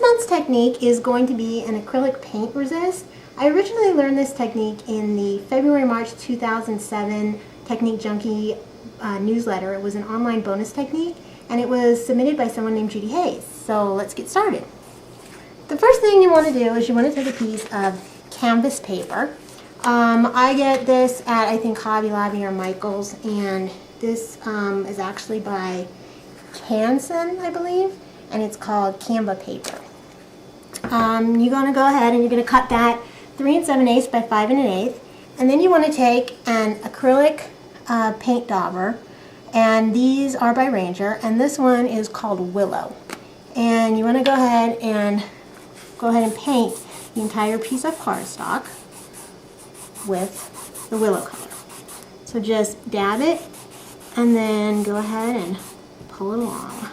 month's technique is going to be an acrylic paint resist. I originally learned this technique in the February-March 2007 Technique Junkie newsletter. It was an online bonus technique, and it was submitted by someone named Judy Hayes. So let's get started. The first thing you want to do is you want to take a piece of canvas paper. I get this at, I think, Hobby Lobby or Michael's, and this is actually by Canson, I believe, and it's called Canva paper. You're going to go ahead and you're going to cut that 3 7/8 by 5 1/8, and then you want to take an acrylic paint dauber, and these are by Ranger, and this one is called Willow. And you want to go ahead and paint the entire piece of cardstock with the willow color. So just dab it and then go ahead and pull it along.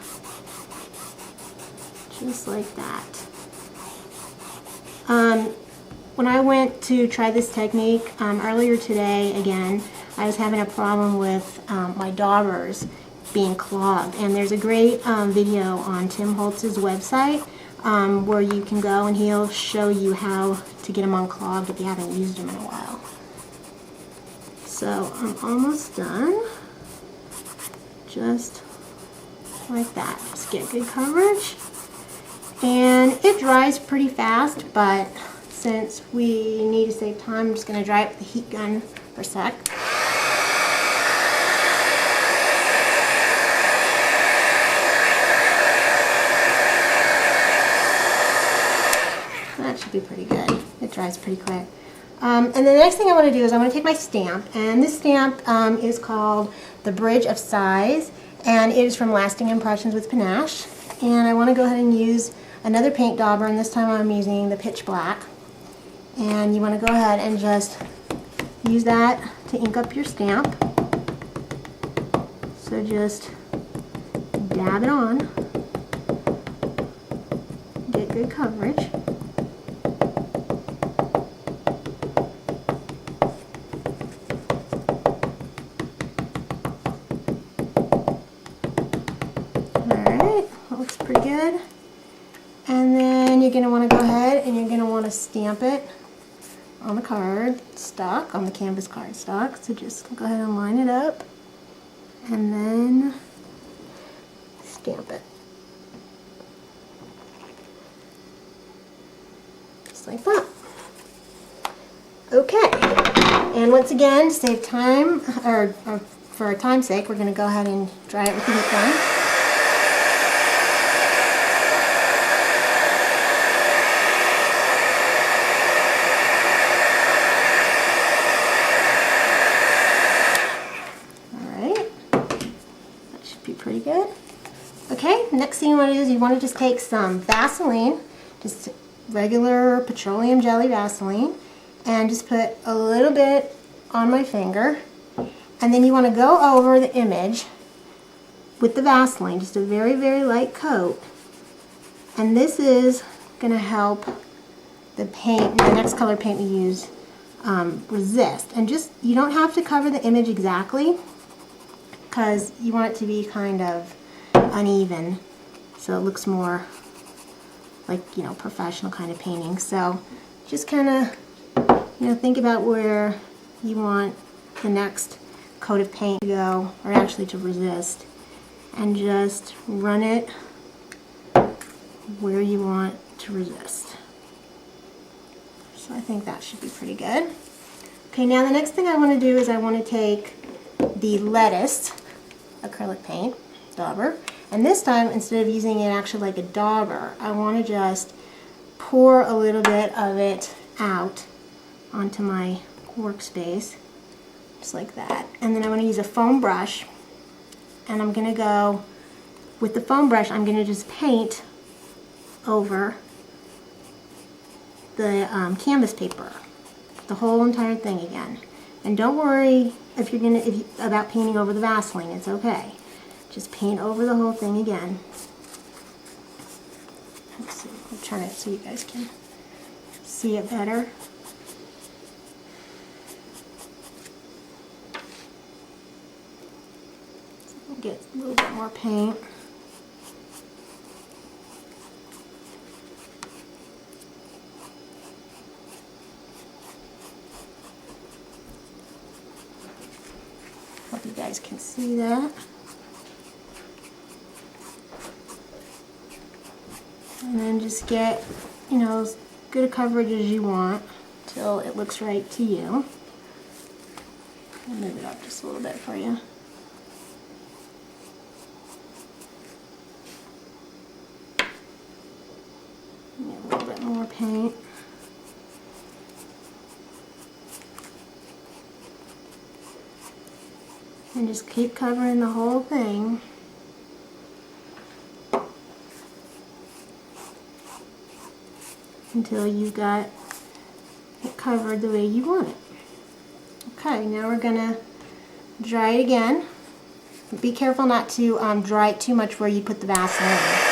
Just like that. When I went to try this technique earlier today, again, I was having a problem with my daubers being clogged. And there's a great video on Tim Holtz's website where you can go and he'll show you how to get them unclogged if you haven't used them in a while. So I'm almost done. Just like that. Just get good coverage. And it dries pretty fast, but since we need to save time, I'm just going to dry it with the heat gun for a sec. That should be pretty good. It dries pretty quick. And the next thing I want to do is I want to take my stamp, and this stamp is called The Bridge of Sighs, and it is from Lasting Impressions with Panache. And I want to go ahead and use another paint dauber, and this time I'm using the Pitch Black. And you want to go ahead and just use that to ink up your stamp. So just dab it on, get good coverage. Looks pretty good. And then you're going to want to go ahead and you're going to want to stamp it on the cardstock, on the canvas cardstock. So just go ahead and line it up and then stamp it. Just like that. Okay. And once again, to save time, or for time's sake, we're going to go ahead and dry it with the heat gun. Pretty good. Okay, next thing you want to do is you want to just take some Vaseline, just regular petroleum jelly Vaseline, and just put a little bit on my finger, and then you want to go over the image with the Vaseline, just a very, very light coat, and this is going to help the paint, the next color paint we use, resist. And just, you don't have to cover the image exactly, because you want it to be kind of uneven so it looks more like, you know, professional kind of painting. So just kind of, you know, think about where you want the next coat of paint to go, or actually to resist, and just run it where you want to resist. So I think that should be pretty good. Okay, now the next thing I want to do is I want to take the Lettuce acrylic paint dauber, and this time, instead of using it actually like a dauber, I want to just pour a little bit of it out onto my workspace, just like that. And then I want to use a foam brush, and I'm going to go with the foam brush, I'm going to just paint over the canvas paper, the whole entire thing again. And don't worry if you're about painting over the Vaseline, it's okay. Just paint over the whole thing again. Let's see, I'll turn it so you guys can see it better. Get a little bit more paint. hope you guys can see that. And then just get, you know, as good a coverage as you want till it looks right to you. I'll move it up just a little bit for you. A little bit more paint. And just keep covering the whole thing. Until you've got it covered the way you want it. Okay, now we're gonna dry it again. Be careful not to dry it too much where you put the Vaseline.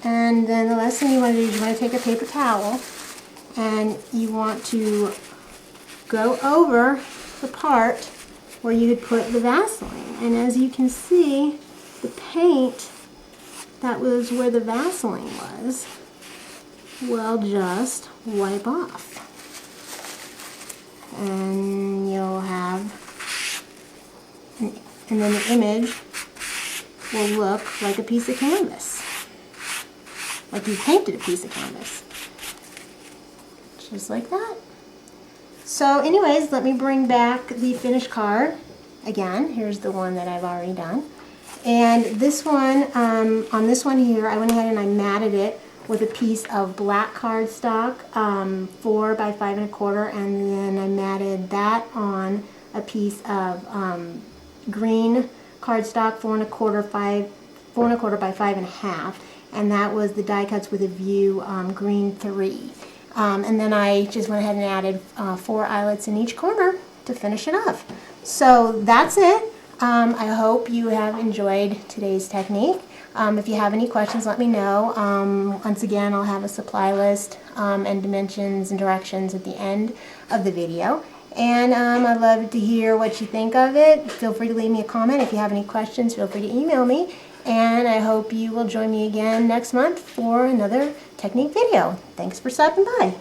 And then the last thing you want to do is you want to take a paper towel and you want to go over the part where you had put the Vaseline. And as you can see, the paint that was where the Vaseline was will just wipe off. And you'll have, and then the image will look like a piece of canvas. Like you painted a piece of canvas. Just like that. So anyways, let me bring back the finished card. Again, here's the one that I've already done. And this one, on this one here, I went ahead and I matted it with a piece of black cardstock, 4 by 5 1/4, and then I matted that on a piece of green cardstock, 4 1/4 by 5 1/2. And that was the die cuts with a view green 3. And then I just went ahead and added 4 eyelets in each corner to finish it off. So that's it. I hope you have enjoyed today's technique. If you have any questions, let me know. Once again, I'll have a supply list and dimensions and directions at the end of the video. And I'd love to hear what you think of it. Feel free to leave me a comment. If you have any questions, feel free to email me. And I hope you will join me again next month for another technique video. Thanks for stopping by.